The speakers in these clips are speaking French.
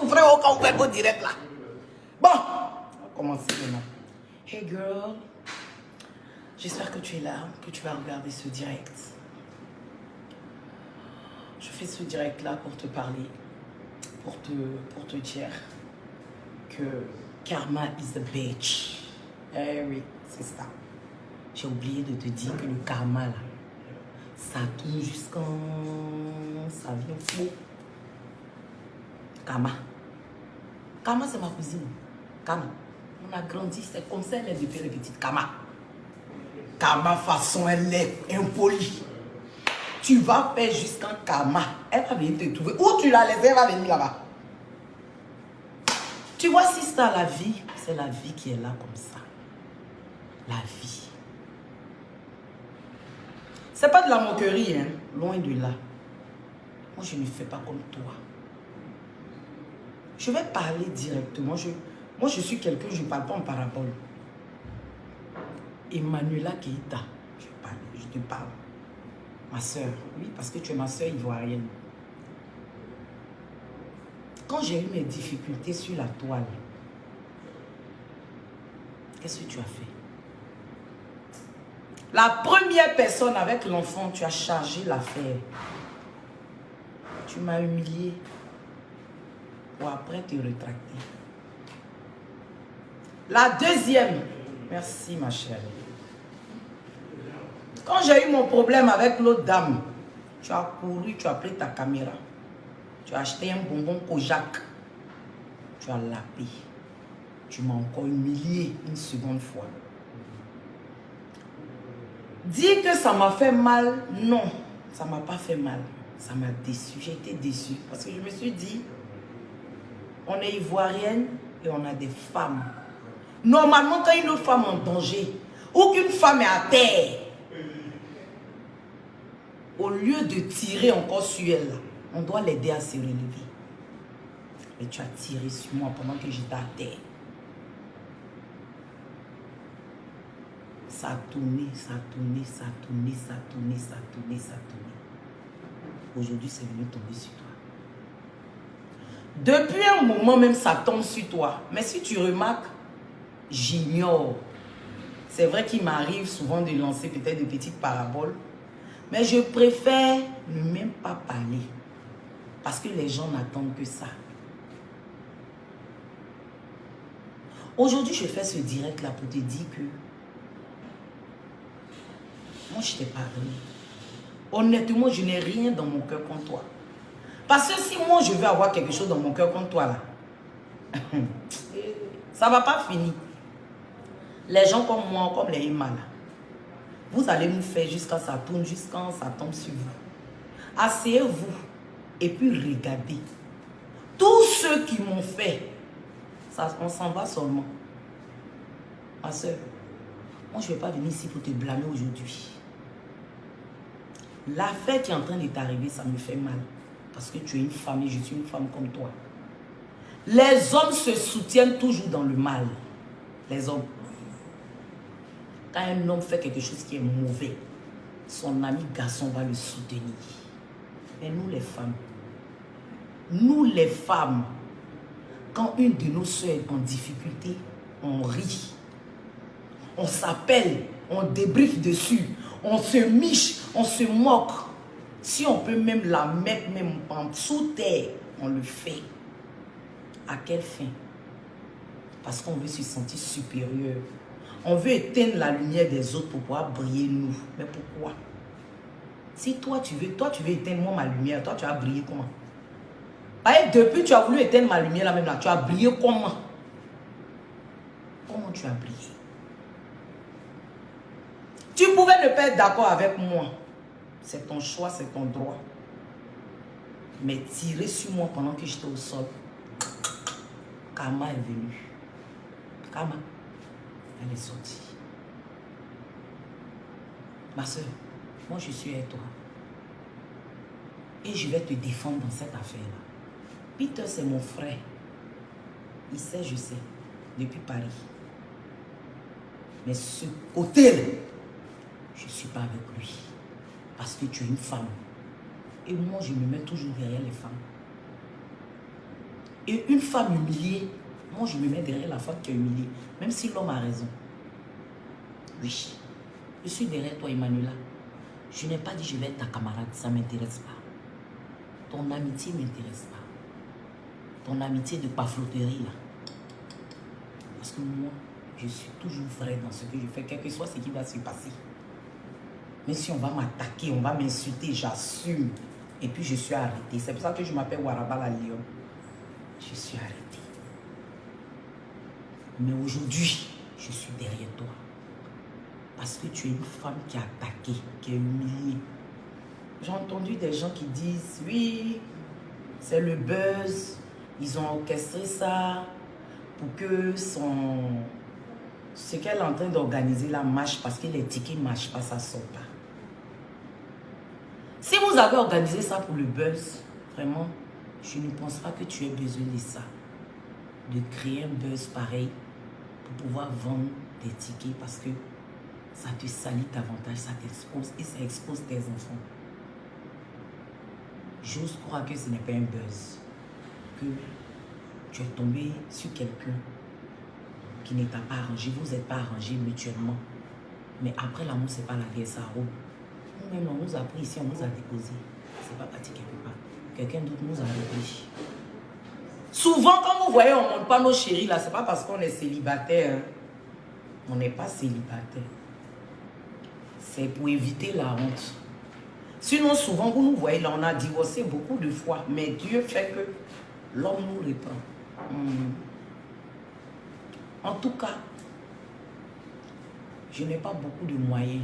Ouvrez au cas où vous êtes direct là. Bon, on va commencer maintenant. Hey girl, j'espère que tu es là, que tu vas regarder ce direct. Je fais ce direct là pour te parler, pour te dire que karma is a bitch. Eh oui, c'est ça. J'ai oublié de te dire que le karma là, ça tourne jusqu'en... ça vient fou. Karma. Karma, c'est ma cousine. Karma. On a grandi, c'est comme ça elle est depuis les petites. Karma. Karma façon, elle est impolie. Tu vas faire jusqu'en karma. Elle va venir te trouver. Où tu l'as laissée, elle va venir là-bas. Tu vois, si c'est la vie, c'est la vie qui est là comme ça. La vie. C'est pas de la moquerie, hein. Loin de là. Moi, je ne fais pas comme toi. Je vais parler directement. Moi, je suis quelqu'un, je ne parle pas en parabole. Emmanuela Keita, je te parle. Ma soeur, oui, parce que tu es ma soeur ivoirienne. Quand j'ai eu mes difficultés sur la toile, qu'est-ce que tu as fait? La première personne avec l'enfant, tu as chargé l'affaire. Tu m'as humilié pour après te rétracter. La deuxième, merci ma chérie. Quand j'ai eu mon problème avec l'autre dame, tu as couru, tu as pris ta caméra. Tu as acheté un bonbon Kojak. Tu as lapé. Tu m'as encore humilié une seconde fois. Dire que ça m'a fait mal, non, ça ne m'a pas fait mal. Ça m'a déçu, j'ai été déçue. Parce que je me suis dit, on est ivoirienne et on a des femmes. Normalement, quand une femme est en danger, ou qu'une femme est à terre, au lieu de tirer encore sur elle, on doit l'aider à se relever. Et tu as tiré sur moi pendant que j'étais à terre. Ça a tourné, ça a tourné, ça a tourné, ça a tourné, ça a tourné, ça a tourné. Aujourd'hui, c'est venu tomber sur toi. Depuis un moment même, ça tombe sur toi. Mais si tu remarques, j'ignore. C'est vrai qu'il m'arrive souvent de lancer peut-être de petites paraboles. Mais je préfère ne même pas parler. Parce que les gens n'attendent que ça. Aujourd'hui, je fais ce direct là pour te dire que moi, je t'ai pardonné. Honnêtement, je n'ai rien dans mon cœur contre toi. Parce que si moi, je veux avoir quelque chose dans mon cœur contre toi là, ça ne va pas finir. Les gens comme moi, comme les Ima là, vous allez nous faire jusqu'à ça tourne, jusqu'à ça tombe sur vous. Asseyez-vous et puis regardez. Tous ceux qui m'ont fait, ça, on s'en va seulement. Ma soeur, moi je ne vais pas venir ici pour te blâmer aujourd'hui. L'affaire qui est en train de t'arriver, ça me fait mal. Parce que tu es une femme et je suis une femme comme toi. Les hommes se soutiennent toujours dans le mal. Les hommes. Quand un homme fait quelque chose qui est mauvais, son ami garçon va le soutenir. Mais nous les femmes, quand une de nos soeurs est en difficulté, on rit. On s'appelle, on débriefe dessus, on se miche, on se moque. Si on peut même la mettre même en sous terre, on le fait. À quelle fin? Parce qu'on veut se sentir supérieur. On veut éteindre la lumière des autres pour pouvoir briller nous. Mais pourquoi? Si toi tu veux éteindre moi ma lumière, toi tu vas briller comment? Et depuis tu as voulu éteindre ma lumière là même là, tu as brillé comment? Comment tu as brillé? Tu pouvais ne pas être d'accord avec moi. C'est ton choix, c'est ton droit. Mais tirer sur moi pendant que j'étais au sol, karma est venu. Karma, elle est sortie. Ma soeur, moi je suis avec toi. Et je vais te défendre dans cette affaire-là. Peter, c'est mon frère. Il sait, je sais, depuis Paris. Mais ce côté-là, je ne suis pas avec lui. Parce que tu es une femme. Et moi, je me mets toujours derrière les femmes. Et une femme humiliée, moi je me mets derrière la femme qui est humiliée, même si l'homme a raison. Oui, je suis derrière toi, Emmanuela. Je n'ai pas dit je vais être ta camarade, ça ne m'intéresse pas. Ton amitié ne m'intéresse pas. Ton amitié de pafloterie là. Parce que moi, je suis toujours vrai dans ce que je fais, quel que soit ce qui va se passer. Mais si on va m'attaquer, on va m'insulter, j'assume. Et puis je suis arrêtée. C'est pour ça que je m'appelle Waraba la Lion. Je suis arrêtée. Mais aujourd'hui, je suis derrière toi. Parce que tu es une femme qui a attaqué, qui est humiliée. J'ai entendu des gens qui disent, oui, c'est le buzz. Ils ont orchestré ça pour que ce qu'elle est en train d'organiser là marche parce que les tickets ne marchent pas, ça ne sort pas. Si vous avez organisé ça pour le buzz, vraiment, je ne pense pas que tu aies besoin de ça. De créer un buzz pareil pour pouvoir vendre des tickets parce que ça te salit davantage, ça t'expose et ça expose tes enfants. J'ose croire que ce n'est pas un buzz. Que tu es tombé sur quelqu'un qui ne t'a pas arrangé, vous n'êtes pas arrangé mutuellement. Mais après l'amour, ce n'est pas la guerre, ça roule. Nous-mêmes, on nous a pris ici, on nous a déposé. C'est pas parti quelque part. Quelqu'un d'autre nous a repris. Souvent, quand vous voyez, on ne monte pas nos chéris là, c'est pas parce qu'on est célibataire. Hein. On n'est pas célibataire. C'est pour éviter la honte. Sinon, souvent, vous nous voyez là, on a divorcé beaucoup de fois. Mais Dieu fait que l'homme nous reprend. En tout cas, je n'ai pas beaucoup de moyens.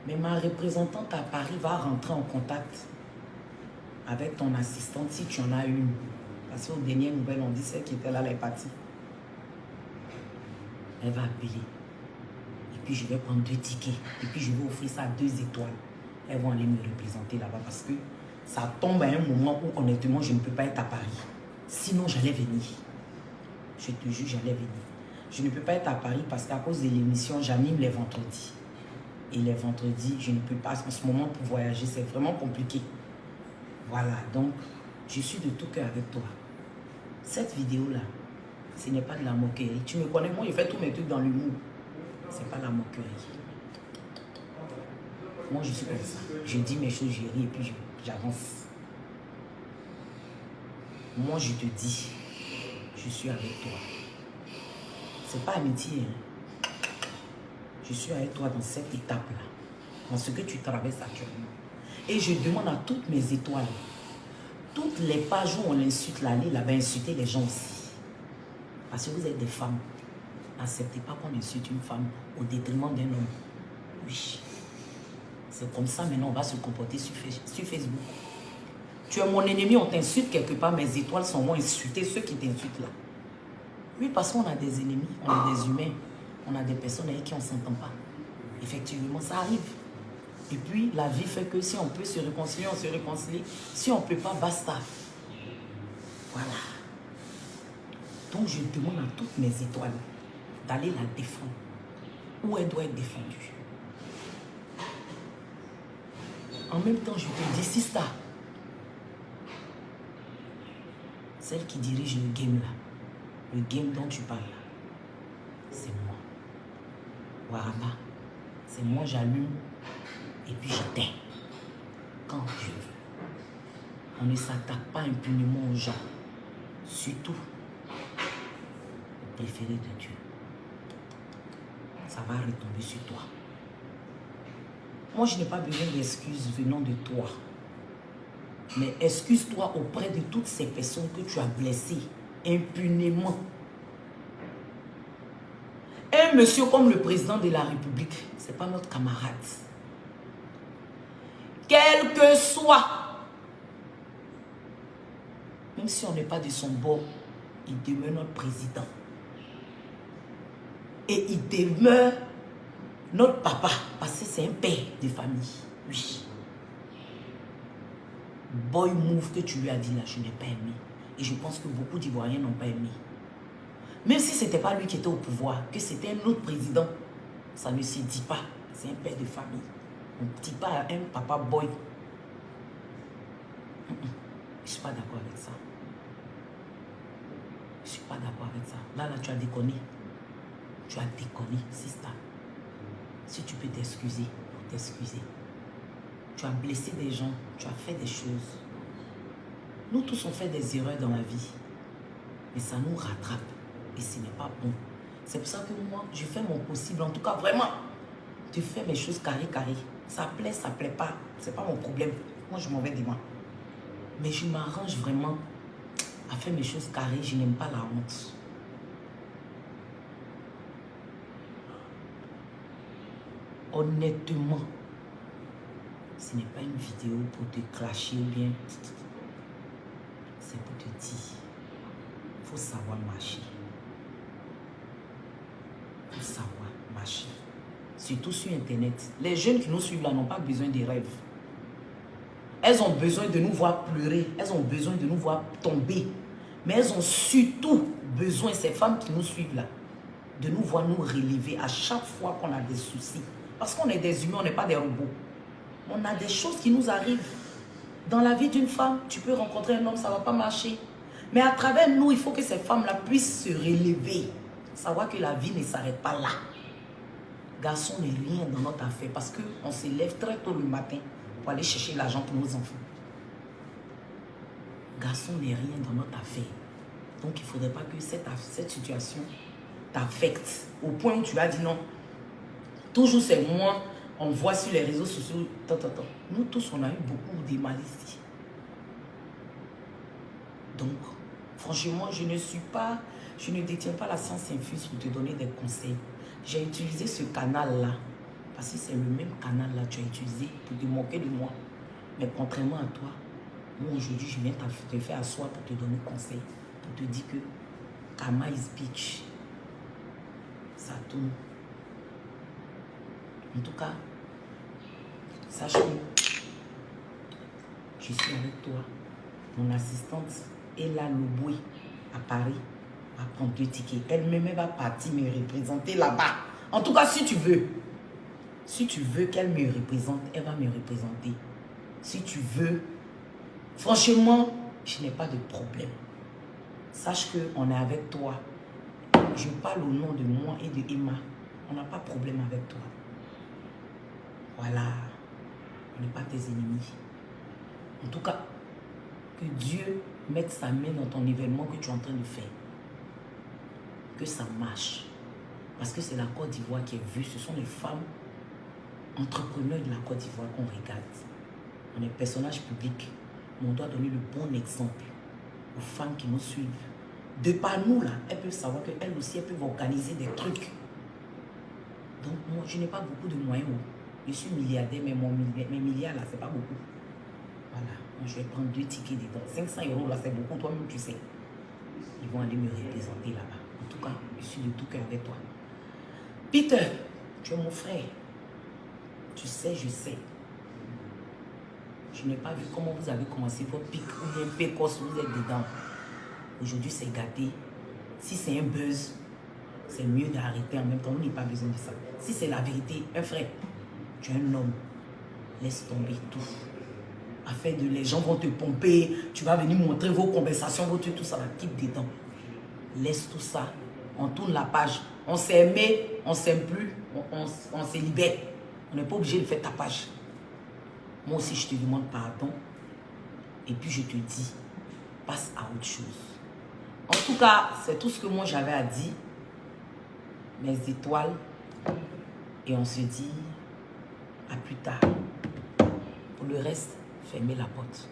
Mais ma représentante à Paris va rentrer en contact avec ton assistante si tu en as une. Parce qu'aux dernières nouvelles, on dit celle qui était là, elle est partie. Elle va appeler. Et puis je vais prendre 2 tickets. Et puis je vais offrir ça à 2 étoiles. Elles vont aller me représenter là-bas parce que ça tombe à un moment où honnêtement je ne peux pas être à Paris. Sinon j'allais venir. Je te jure, j'allais venir. Je ne peux pas être à Paris parce qu'à cause de l'émission, j'anime les vendredis. Et les vendredis, je ne peux pas en ce moment pour voyager. C'est vraiment compliqué. Voilà, donc je suis de tout cœur avec toi. Cette vidéo-là, ce n'est pas de la moquerie. Tu me connais, moi je fais tous mes trucs dans l'humour. Ce n'est pas la moquerie. Moi je suis comme ça. Je dis mes choses, je ris et puis j'avance. Moi je te dis, je suis avec toi. C'est pas amitié. Hein. Je suis avec toi dans cette étape-là. Dans ce que tu traverses actuellement. Et je demande à toutes mes étoiles, toutes les pages où on insulte l'année, là-bas, insulter les gens aussi. Parce que vous êtes des femmes. N'acceptez pas qu'on insulte une femme au détriment d'un homme. Oui. C'est comme ça maintenant on va se comporter sur Facebook. Tu es mon ennemi, on t'insulte quelque part, mes étoiles sont moins insultées, ceux qui t'insultent là. Oui, parce qu'on a des ennemis, on est des humains, on a des personnes avec qui on ne s'entend pas. Effectivement, ça arrive. Et puis, la vie fait que si on peut se réconcilier, on se réconcilie. Si on ne peut pas, basta. Voilà. Donc, je demande à toutes mes étoiles d'aller la défendre. Où elle doit être défendue. En même temps, je te dis, Sista, celle qui dirige le game là, le game dont tu parles là, c'est moi. Waraba, c'est moi, j'allume et puis j'éteins quand je veux. On ne s'attaque pas impunément aux gens, surtout au préféré de Dieu. Ça va retomber sur toi. Moi, je n'ai pas besoin d'excuses venant de toi. Mais excuse-toi auprès de toutes ces personnes que tu as blessées impunément. Un monsieur comme le président de la République, ce n'est pas notre camarade. Quel que soit, même si on n'est pas de son bord, il demeure notre président. Et il demeure notre papa, parce que c'est un père de famille. Oui. Boy move que tu lui as dit là, je n'ai pas aimé. Et je pense que beaucoup d'Ivoiriens n'ont pas aimé. Même si ce n'était pas lui qui était au pouvoir, que c'était un autre président, ça ne se dit pas. C'est un père de famille. On ne dit pas à un papa boy. Je ne suis pas d'accord avec ça. Je ne suis pas d'accord avec ça. Là, tu as déconné. Tu as déconné, sister. Si tu peux t'excuser, t'excuser. Tu as blessé des gens, tu as fait des choses. Nous tous, on fait des erreurs dans la vie. Mais ça nous rattrape. Et ce n'est pas bon. C'est pour ça que moi, je fais mon possible. En tout cas, vraiment, tu fais mes choses carré. Ça plaît pas. C'est pas mon problème. Moi, je m'en vais de moi. Mais je m'arrange vraiment à faire mes choses carrées. Je n'aime pas la honte. Honnêtement, ce n'est pas une vidéo pour te clasher ou bien. C'est pour te dire, il faut savoir marcher. Il faut savoir marcher. Surtout sur Internet. Les jeunes qui nous suivent là n'ont pas besoin des rêves. Elles ont besoin de nous voir pleurer. Elles ont besoin de nous voir tomber. Mais elles ont surtout besoin, ces femmes qui nous suivent là, de nous voir nous relever à chaque fois qu'on a des soucis. Parce qu'on est des humains, on n'est pas des robots. On a des choses qui nous arrivent. Dans la vie d'une femme, tu peux rencontrer un homme, ça ne va pas marcher. Mais à travers nous, il faut que ces femmes-là puissent se relever. Savoir que la vie ne s'arrête pas là. Garçon n'est rien dans notre affaire parce qu'on se lève très tôt le matin pour aller chercher l'argent pour nos enfants. Garçon n'est rien dans notre affaire. Donc il ne faudrait pas que cette situation t'affecte au point où tu as dit non. Toujours c'est moi, on voit sur les réseaux sociaux. Nous tous, on a eu beaucoup de mal ici. Donc, franchement, je ne détiens pas la science infuse pour te donner des conseils. J'ai utilisé ce canal-là, parce que c'est le même canal-là que tu as utilisé pour te moquer de moi. Mais contrairement à toi, moi aujourd'hui, je viens te faire asseoir pour te donner conseil, pour te dire que Karma is bitch. Ça tourne. En tout cas, sache que je suis avec toi. Mon assistante est là, Louboui, à Paris, va prendre 2 tickets. Elle-même va partir me représenter là-bas. En tout cas, si tu veux qu'elle me représente, elle va me représenter. Si tu veux, franchement, je n'ai pas de problème. Sache qu'on est avec toi. Je parle au nom de moi et de Emma. On n'a pas de problème avec toi. Voilà. On n'est pas tes ennemis. En tout cas, que Dieu mette sa main dans ton événement que tu es en train de faire. Que ça marche. Parce que c'est la Côte d'Ivoire qui est vue. Ce sont les femmes entrepreneurs de la Côte d'Ivoire qu'on regarde. On est personnages publics. Mais on doit donner le bon exemple aux femmes qui nous suivent. De par nous, là, elles peuvent savoir qu'elles aussi, elles peuvent organiser des trucs. Donc, moi, je n'ai pas beaucoup de moyens. Je suis milliardaire, mais mes milliards, là, c'est pas beaucoup. Voilà. Moi, je vais prendre 2 tickets dedans. 500 €, là, c'est beaucoup. Toi-même, tu sais. Ils vont aller me représenter là-bas. En tout cas, je suis de tout cœur avec toi. Peter, tu es mon frère. Tu sais, je sais. Je n'ai pas vu comment vous avez commencé votre pic ou bien pécosse, vous êtes dedans. Aujourd'hui, c'est gâté. Si c'est un buzz, c'est mieux d'arrêter en même temps. On n'a pas besoin de ça. Si c'est la vérité, un frère, tu es un homme. Laisse tomber tout. Afin de les gens vont te pomper, tu vas venir montrer vos conversations, vos trucs, tout ça, quitte dedans. Laisse tout ça. On tourne la page. On s'est aimé, on ne s'aime plus, on se libère. On n'est pas obligé de faire ta page. Moi aussi, je te demande pardon. Et puis, je te dis, passe à autre chose. En tout cas, c'est tout ce que moi, j'avais à dire. Mes étoiles. Et on se dit à plus tard. Pour le reste, fermez la porte.